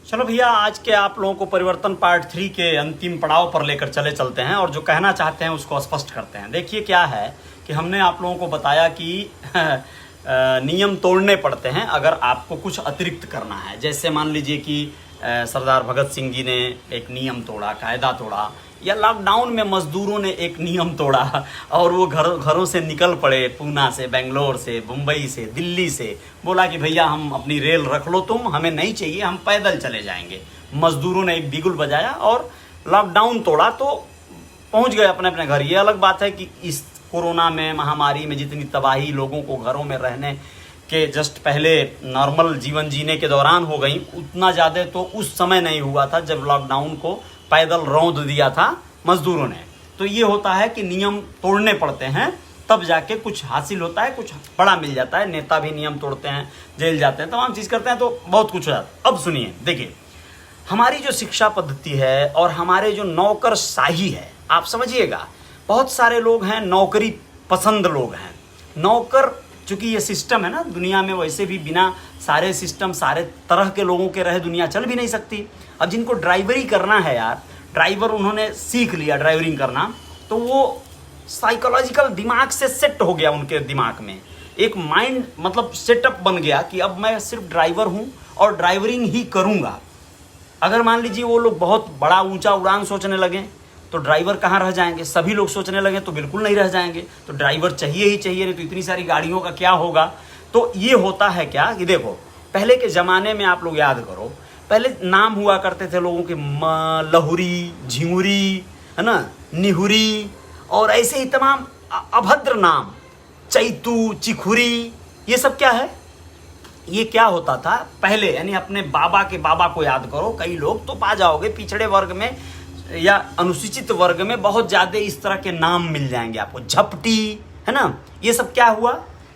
चलो भैया, आज के आप लोगों को परिवर्तन पार्ट 3 के अंतिम पड़ाव पर लेकर चलते हैं और जो कहना चाहते हैं उसको स्पष्ट करते हैं। देखिए क्या है कि हमने आप लोगों को बताया कि नियम तोड़ने पड़ते हैं अगर आपको कुछ अतिरिक्त करना है। जैसे मान लीजिए कि सरदार भगत सिंह जी ने एक नियम तोड़ा, कायदा तोड़ा, या लॉकडाउन में मजदूरों ने एक नियम तोड़ा और वो घरों से निकल पड़े, पूना से, बेंगलोर से, मुंबई से, दिल्ली से, बोला कि भैया हम अपनी रेल रख लो, तुम हमें नहीं चाहिए, हम पैदल चले जाएंगे। मजदूरों ने एक बिगुल बजाया और लॉकडाउन तोड़ा तो पहुंच गए अपने अपने घर। ये अलग बात है कि इस कोरोना में, महामारी में जितनी तबाही लोगों को घरों में रहने के जस्ट पहले नॉर्मल जीवन जीने के दौरान हो गई, उतना ज़्यादा तो उस समय नहीं हुआ था जब लॉकडाउन को पैदल रौंद दिया था मजदूरों ने। तो ये होता है कि नियम तोड़ने पड़ते हैं, तब जाके कुछ हासिल होता है, कुछ बड़ा मिल जाता है। नेता भी नियम तोड़ते हैं, जेल जाते हैं, तमाम चीज़ करते हैं, तो बहुत कुछ हो जाता है। अब सुनिए, देखिए हमारी जो शिक्षा पद्धति है और हमारे जो नौकरशाही है, आप समझिएगा, बहुत सारे लोग हैं नौकरी पसंद लोग हैं। नौकर, चूंकि ये सिस्टम है ना दुनिया में, वैसे भी बिना सारे सिस्टम, सारे तरह के लोगों के रहे दुनिया चल भी नहीं सकती। अब जिनको ड्राइवरी करना है यार, ड्राइवर उन्होंने सीख लिया ड्राइवरिंग करना, तो वो साइकोलॉजिकल दिमाग से सेट हो गया, उनके दिमाग में एक माइंड मतलब सेटअप बन गया कि अब मैं सिर्फ ड्राइवर हूँ और ड्राइवरिंग ही करूँगा। अगर मान लीजिए वो लोग बहुत बड़ा ऊंचा उड़ान सोचने लगे तो ड्राइवर कहाँ रह जाएंगे। सभी लोग सोचने लगे तो बिल्कुल नहीं रह जाएंगे, तो ड्राइवर चाहिए ही चाहिए, नहीं तो इतनी सारी गाड़ियों का क्या होगा। तो ये होता है क्या कि देखो, पहले के ज़माने में आप लोग याद करो, पहले नाम हुआ करते थे लोगों के, लहुरी, झिंगुरी, है ना, निहुरी, और ऐसे ही तमाम अभद्र नाम, चैतू, चिखुरी, ये सब क्या है। ये क्या होता था पहले, यानी अपने बाबा के बाबा को याद करो। कई लोग तो पा जाओगे पिछड़े वर्ग में या अनुसूचित वर्ग में बहुत ज़्यादा इस तरह के नाम मिल जाएंगे आपको, झपटी, है ना। ये सब क्या हुआ,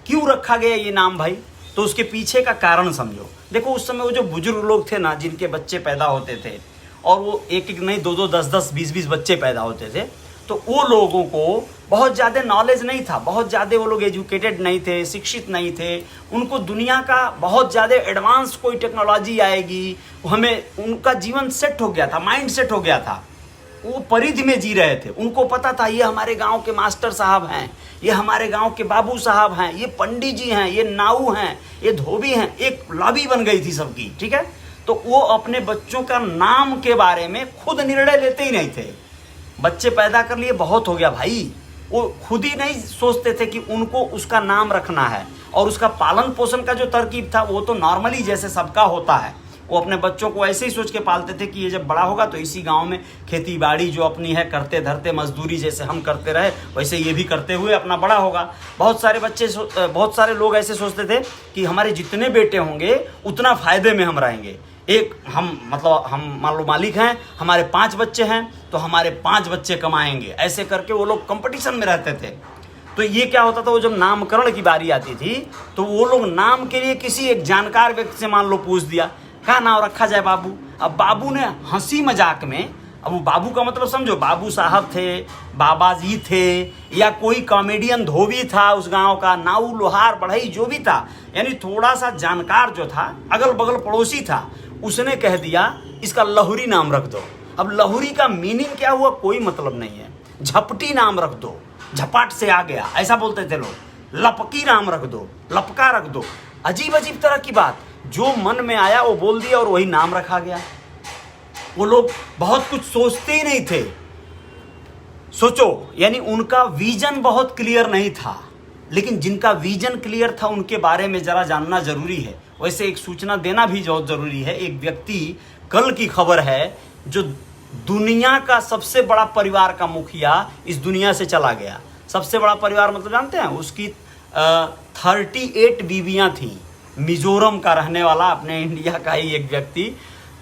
क्यों रखा गया ये नाम भाई, तो उसके पीछे का कारण समझो। देखो उस समय वो जो बुजुर्ग लोग थे ना, जिनके बच्चे पैदा होते थे, और वो एक एक नहीं, दो दो, 10-10, 20-20 बच्चे पैदा होते थे, तो वो लोगों को बहुत ज़्यादा नॉलेज नहीं था, बहुत ज़्यादा वो लोग एजुकेटेड नहीं थे, शिक्षित नहीं थे। उनको दुनिया का बहुत ज़्यादा एडवांस कोई टेक्नोलॉजी आएगी, हमें, उनका जीवन सेट हो गया था, माइंड सेट हो गया था, वो परिधि में जी रहे थे। उनको पता था ये हमारे गांव के मास्टर साहब हैं, ये हमारे गांव के बाबू साहब हैं, ये पंडित जी हैं, ये नाऊ हैं, ये धोबी हैं। एक लॉबी बन गई थी सबकी, ठीक है। तो वो अपने बच्चों का नाम के बारे में खुद निर्णय लेते ही नहीं थे। बच्चे पैदा कर लिए, बहुत हो गया भाई, वो खुद ही नहीं सोचते थे कि उनको उसका नाम रखना है, और उसका पालन पोषण का जो तरकीब था वो तो नॉर्मली जैसे सबका होता है, वो अपने बच्चों को ऐसे ही सोच के पालते थे कि ये जब बड़ा होगा तो इसी गांव में खेती बाड़ी जो अपनी है करते धरते, मजदूरी जैसे हम करते रहे वैसे ये भी करते हुए अपना बड़ा होगा। बहुत सारे लोग ऐसे सोचते थे कि हमारे जितने बेटे होंगे उतना फ़ायदे में हम रहेंगे। एक हम मान लो मालिक हैं, हमारे 5 बच्चे हैं तो हमारे 5 बच्चे कमाएंगे, ऐसे करके वो लोग कंपटीशन में रहते थे। तो ये क्या होता था, वो जब नामकरण की बारी आती थी तो वो लोग नाम के लिए किसी एक जानकार व्यक्ति से मान लो पूछ दिया, क्या नाम रखा जाए बाबू। अब बाबू ने हंसी मजाक में, अब वो बाबू का मतलब समझो, बाबू साहब थे, बाबा जी थे, या कोई कॉमेडियन धोबी था उस गांव का, नाऊ, लोहार, बढ़ई, जो भी था, यानी थोड़ा सा जानकार जो था, अगल बगल पड़ोसी था, उसने कह दिया इसका लहुरी नाम रख दो। अब लहुरी का मीनिंग क्या हुआ, कोई मतलब नहीं है। झपटी नाम रख दो, झपाट से आ गया, ऐसा बोलते थे लोग। लपकी नाम रख दो, लपका रख दो, अजीब अजीब तरह की बात, जो मन में आया वो बोल दिया और वही नाम रखा गया। वो लोग बहुत कुछ सोचते ही नहीं थे। सोचो, यानी उनका विजन बहुत क्लियर नहीं था। लेकिन जिनका विजन क्लियर था उनके बारे में जरा जानना जरूरी है। वैसे एक सूचना देना भी बहुत जरूरी है। एक व्यक्ति, कल की खबर है, जो दुनिया का सबसे बड़ा परिवार का मुखिया इस दुनिया से चला गया। सबसे बड़ा परिवार मतलब जानते हैं, उसकी 38 बीवियां थी। मिजोरम का रहने वाला, अपने इंडिया का ही एक व्यक्ति,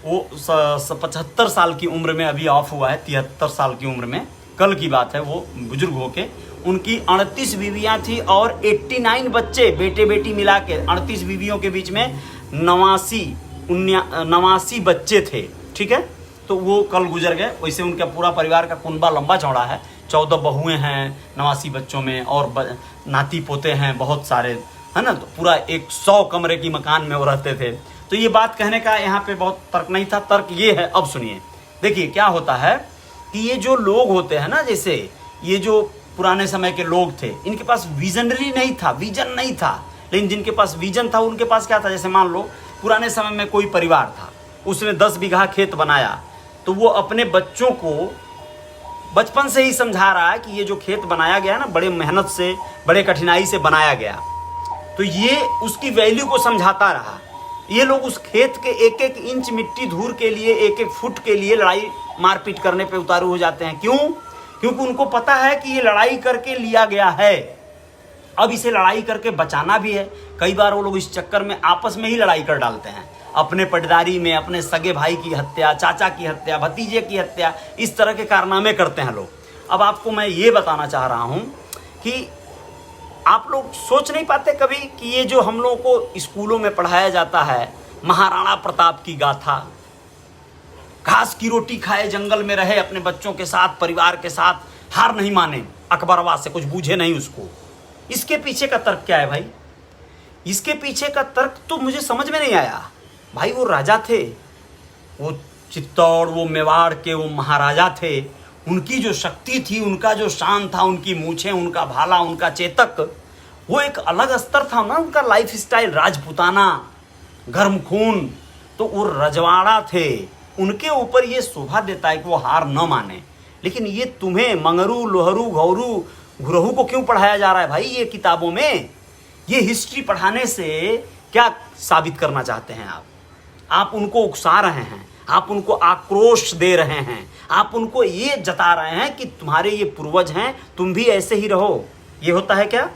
वो 75 साल की उम्र में अभी ऑफ हुआ है, 73 साल की उम्र में, कल की बात है, वो बुजुर्ग होके। उनकी 38 बीवियां थी और 89 बच्चे, बेटे बेटी मिला के 38 बीवियों के बीच में 89 बच्चे थे, ठीक है। तो वो कल गुजर गए। वैसे उनका पूरा परिवार का कुनबा लंबा चौड़ा है, 14 बहुएं हैं 89 बच्चों में, और नाती पोते हैं बहुत सारे, है ना। तो पूरा एक 100 कमरे की मकान में वो रहते थे। तो ये बात कहने का यहाँ पे बहुत तर्क नहीं था। तर्क ये है, अब सुनिए। देखिए क्या होता है कि ये जो लोग होते हैं ना, जैसे ये जो पुराने समय के लोग थे, इनके पास विजनरी नहीं था, विजन नहीं था। लेकिन जिनके पास विजन था उनके पास क्या था, जैसे मान लो पुराने समय में कोई परिवार था, उसने 10 बीघा खेत बनाया, तो वो अपने बच्चों को बचपन से ही समझा रहा है कि ये जो खेत बनाया गया ना, बड़े मेहनत से, बड़े कठिनाई से बनाया गया, तो ये उसकी वैल्यू को समझाता रहा। ये लोग उस खेत के एक एक इंच मिट्टी धूर के लिए, एक एक फुट के लिए लड़ाई मारपीट करने पे उतारू हो जाते हैं। क्यों? क्योंकि उनको पता है कि ये लड़ाई करके लिया गया है, अब इसे लड़ाई करके बचाना भी है। कई बार वो लोग इस चक्कर में आपस में ही लड़ाई कर डालते हैं, अपने पटदारी में अपने सगे भाई की हत्या, चाचा की हत्या, भतीजे की हत्या, इस तरह के कारनामे करते हैं लोग। अब आपको मैं ये बताना चाह रहा हूं कि आप लोग सोच नहीं पाते कभी कि ये जो हम लोगों को स्कूलों में पढ़ाया जाता है, महाराणा प्रताप की गाथा, घास की रोटी खाए जंगल में रहे अपने बच्चों के साथ, परिवार के साथ, हार नहीं माने, अकबरवा से कुछ बूझे नहीं उसको, इसके पीछे का तर्क क्या है भाई? इसके पीछे का तर्क तो मुझे समझ में नहीं आया भाई। वो राजा थे, वो चित्तौड़, वो मेवाड़ के वो महाराजा थे, उनकी जो शक्ति थी, उनका जो शान था, उनकी मूछें, उनका भाला, उनका चेतक, वो एक अलग स्तर था ना, उनका लाइफ स्टाइल, राजपुताना, गर्म खून, तो वो रजवाड़ा थे। उनके ऊपर ये शोभा देता है कि वो हार न माने। लेकिन ये तुम्हें मंगरू, लोहरू, घौरू, घुरहू को क्यों पढ़ाया जा रहा है भाई ये किताबों में? ये हिस्ट्री पढ़ाने से क्या साबित करना चाहते हैं आप? आप उनको उकसा रहे हैं, आप उनको आक्रोश दे रहे हैं, आप उनको ये जता रहे हैं कि तुम्हारे ये पूर्वज हैं, तुम भी ऐसे ही रहो। ये होता है क्या?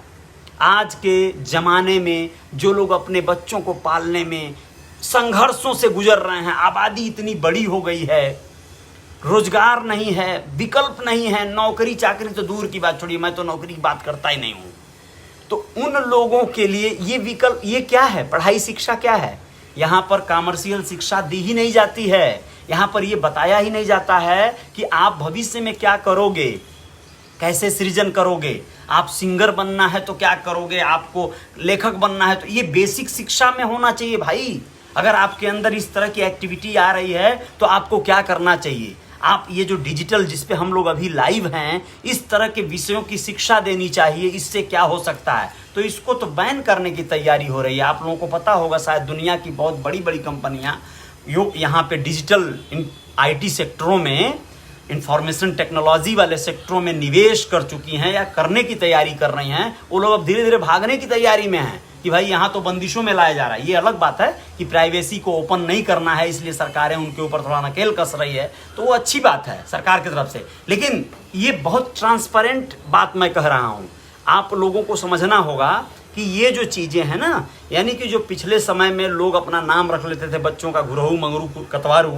आज के जमाने में जो लोग अपने बच्चों को पालने में संघर्षों से गुजर रहे हैं, आबादी इतनी बड़ी हो गई है, रोजगार नहीं है, विकल्प नहीं है, नौकरी चाकरी तो दूर की बात छोड़िए, मैं तो नौकरी की बात करता ही नहीं हूं। तो उन लोगों के लिए ये विकल्प, ये क्या है? पढ़ाई शिक्षा क्या है? यहाँ पर कॉमर्शियल शिक्षा दी ही नहीं जाती है। यहाँ पर ये बताया ही नहीं जाता है कि आप भविष्य में क्या करोगे, कैसे सृजन करोगे, आप सिंगर बनना है तो क्या करोगे, आपको लेखक बनना है तो ये बेसिक शिक्षा में होना चाहिए भाई। अगर आपके अंदर इस तरह की एक्टिविटी आ रही है तो आपको क्या करना चाहिए? आप ये जो डिजिटल जिस पे हम लोग अभी लाइव हैं, इस तरह के विषयों की शिक्षा देनी चाहिए। इससे क्या हो सकता है? तो इसको तो बैन करने की तैयारी हो रही है। आप लोगों को पता होगा शायद, दुनिया की बहुत बड़ी बड़ी कंपनियां यहाँ पे डिजिटल IT सेक्टरों में, इंफॉर्मेशन टेक्नोलॉजी वाले सेक्टरों में निवेश कर चुकी हैं या करने की तैयारी कर रही हैं। वो लोग अब धीरे धीरे भागने की तैयारी में हैं कि भाई यहाँ तो बंदिशों में लाया जा रहा है। ये अलग बात है कि प्राइवेसी को ओपन नहीं करना है, इसलिए सरकारें उनके ऊपर थोड़ा नकेल कस रही है, तो वो अच्छी बात है सरकार की तरफ से। लेकिन ये बहुत ट्रांसपेरेंट बात मैं कह रहा हूँ, आप लोगों को समझना होगा कि ये जो चीज़ें हैं ना, यानी कि जो पिछले समय में लोग अपना नाम रख लेते थे बच्चों का, घुरहू, मंगरू, कतवारू,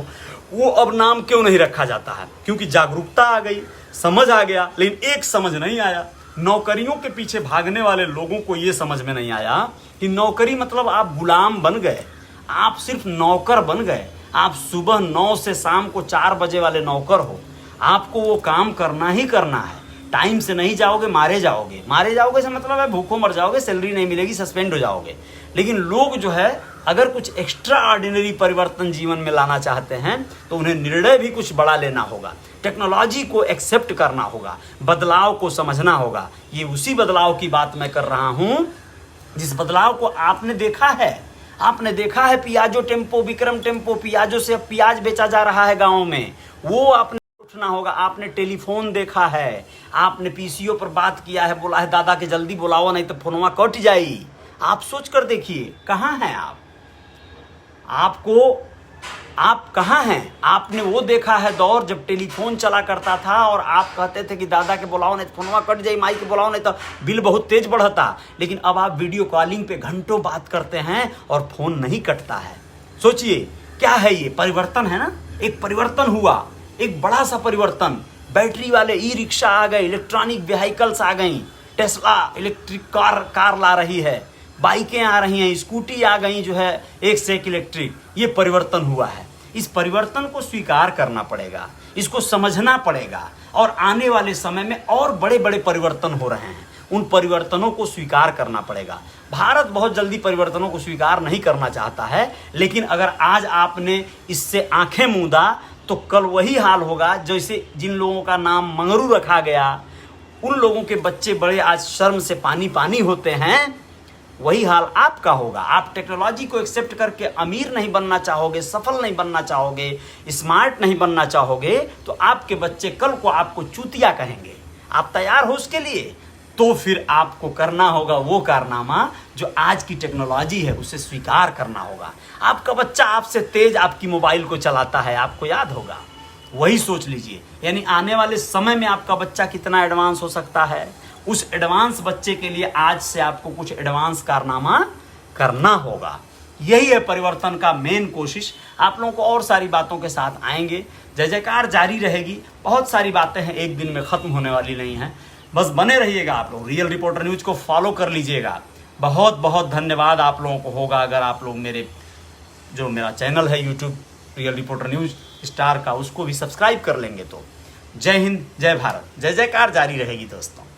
वो अब नाम क्यों नहीं रखा जाता है? क्योंकि जागरूकता आ गई, समझ आ गया। लेकिन एक समझ नहीं आया, नौकरियों के पीछे भागने वाले लोगों को ये समझ में नहीं आया कि नौकरी मतलब आप गुलाम बन गए, आप सिर्फ नौकर बन गए। आप सुबह 9 से शाम को 4 बजे वाले नौकर हो, आपको वो काम करना ही करना है। टाइम से नहीं जाओगे मारे जाओगे। मारे जाओगे से मतलब है भूखों मर जाओगे, सैलरी नहीं मिलेगी, सस्पेंड हो जाओगे। लेकिन लोग जो है अगर कुछ एक्स्ट्रा ऑर्डिनरी परिवर्तन जीवन में लाना चाहते हैं तो उन्हें निर्णय भी कुछ बड़ा लेना होगा, टेक्नोलॉजी को एक्सेप्ट करना होगा, बदलाव को समझना होगा। ये उसी बदलाव की बात मैं कर रहा हूं जिस बदलाव को आपने देखा है। आपने देखा है Piaggio tempo, Vikram tempo, Piaggio से अब प्याज बेचा जा रहा है गाँव में, वो आपने उठना होगा। आपने टेलीफोन देखा है, आपने PCO पर बात किया है, बोला है दादा के जल्दी बुलाओ नहीं तो फोनवा कट जाई। आप सोच कर देखिए कहाँ हैं आप कहाँ हैं? आपने वो देखा है दौर जब टेलीफोन चला करता था और आप कहते थे कि दादा के बुलाओ नहीं तो फोनवा कट जाई, माई के बुलाओ नहीं तो बिल बहुत तेज बढ़ता। लेकिन अब आप वीडियो कॉलिंग पे घंटों बात करते हैं और फोन नहीं कटता है। सोचिए क्या है ये? परिवर्तन है ना, एक परिवर्तन हुआ, एक बड़ा सा परिवर्तन। बैटरी वाले ई-रिक्शा आ गए, इलेक्ट्रॉनिक व्हीकल्स आ गई, टेस्ला इलेक्ट्रिक कार ला रही है, बाइकें आ रही हैं, स्कूटी आ गई जो है एक से एक इलेक्ट्रिक। ये परिवर्तन हुआ है। इस परिवर्तन को स्वीकार करना पड़ेगा, इसको समझना पड़ेगा। और आने वाले समय में और बड़े बड़े परिवर्तन हो रहे हैं, उन परिवर्तनों को स्वीकार करना पड़ेगा। भारत बहुत जल्दी परिवर्तनों को स्वीकार नहीं करना चाहता है, लेकिन अगर आज आपने इससे आंखें मूंदा तो कल वही हाल होगा। जैसे जिन लोगों का नाम मंगरू रखा गया, उन लोगों के बच्चे बड़े आज शर्म से पानी पानी होते हैं, वही हाल आपका होगा। आप टेक्नोलॉजी को एक्सेप्ट करके अमीर नहीं बनना चाहोगे, सफल नहीं बनना चाहोगे, स्मार्ट नहीं बनना चाहोगे, तो आपके बच्चे कल को आपको चूतिया कहेंगे। आप तैयार हो उसके लिए? तो फिर आपको करना होगा वो कारनामा जो आज की टेक्नोलॉजी है उसे स्वीकार करना होगा। आपका बच्चा आपसे तेज आपकी मोबाइल को चलाता है, आपको याद होगा, वही सोच लीजिए। यानी आने वाले समय में आपका बच्चा कितना एडवांस हो सकता है, उस एडवांस बच्चे के लिए आज से आपको कुछ एडवांस कारनामा करना होगा। यही है परिवर्तन का मेन कोशिश। आप लोगों को और सारी बातों के साथ आएंगे, जय जयकार जारी रहेगी। बहुत सारी बातें हैं, एक दिन में खत्म होने वाली नहीं हैं। बस बने रहिएगा आप लोग, रियल रिपोर्टर न्यूज को फॉलो कर लीजिएगा। बहुत बहुत धन्यवाद आप लोगों को होगा अगर आप लोग मेरा चैनल है YouTube real reporter news star का, उसको भी सब्सक्राइब कर लेंगे तो। जय हिंद, जय भारत, जय जयकार जारी रहेगी दोस्तों।